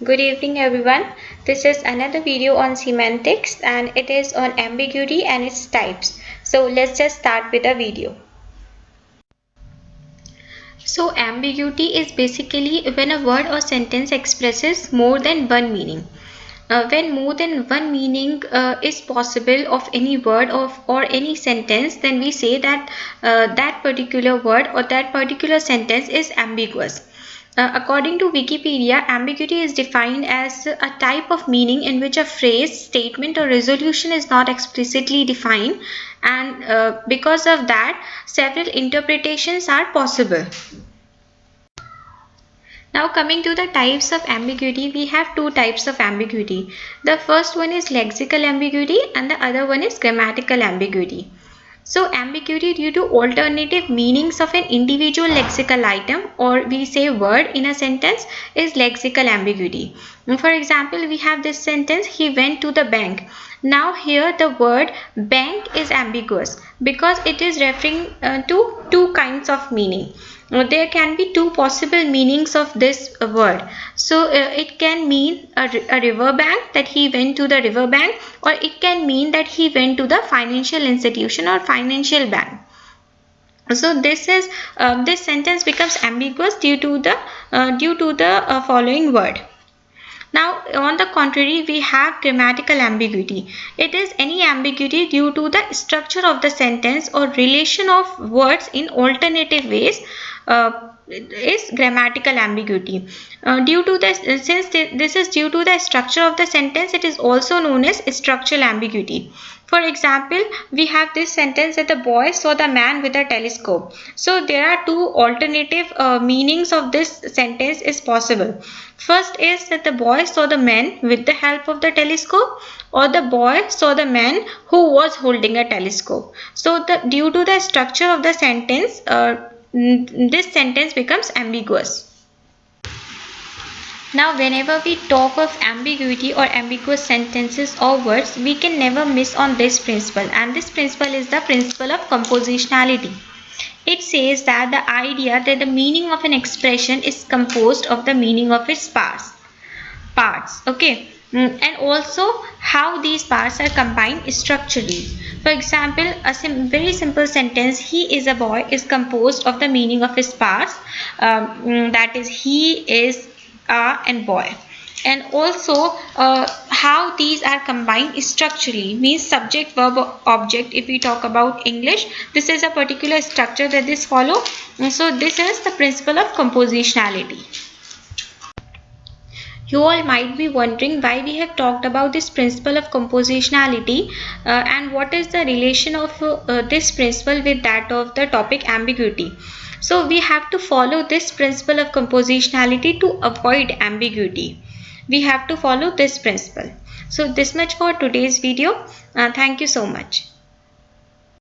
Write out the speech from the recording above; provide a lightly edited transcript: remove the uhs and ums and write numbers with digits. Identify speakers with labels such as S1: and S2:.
S1: Good evening everyone. This is another video on semantics and it is on ambiguity and its types. So let's just start with the video. So ambiguity is basically when a word or sentence expresses more than one meaning. When more than one meaning is possible of any word or any sentence, then we say that that particular word or that particular sentence is ambiguous. According to Wikipedia, ambiguity is defined as a type of meaning in which a phrase, statement or resolution is not explicitly defined, and because of that, several interpretations are possible. Now coming to the types of ambiguity, we have two types of ambiguity. The first one is lexical ambiguity and the other one is grammatical ambiguity. So ambiguity due to alternative meanings of an individual lexical item or we say word in a sentence is lexical ambiguity. For example, we have this sentence, he went to the bank. Now here the word bank is ambiguous because it is referring to two kinds of meaning. There can be two possible meanings of this word. So it can mean a river bank, that he went to the river bank, or it can mean that he went to the financial institution or financial bank. So this sentence becomes ambiguous due to the following word. Now, on the contrary, we have grammatical ambiguity. It is any ambiguity due to the structure of the sentence or relation of words in alternative ways. Is grammatical ambiguity. Since this is due to the structure of the sentence, it is also known as structural ambiguity. For example, we have this sentence that the boy saw the man with a telescope. So there are two alternative meanings of this sentence is possible. First is that the boy saw the man with the help of the telescope, or the boy saw the man who was holding a telescope. So due to the structure of the sentence, this sentence becomes ambiguous. Now, whenever we talk of ambiguity or ambiguous sentences or words, we can never miss on this principle, and this principle is the principle of compositionality. It says that the idea that the meaning of an expression is composed of the meaning of its parts. Okay. And also how these parts are combined structurally. For example, a very simple sentence, he is a boy, is composed of the meaning of his parts, that is he, is, are and boy. And also how these are combined structurally means subject, verb, object. If we talk about English, this is a particular structure that this follow. So this is the principle of compositionality. You all might be wondering why we have talked about this principle of compositionality and what is the relation of this principle with that of the topic ambiguity. So we have to follow this principle of compositionality to avoid ambiguity. We have to follow this principle. So this much for today's video. Thank you so much.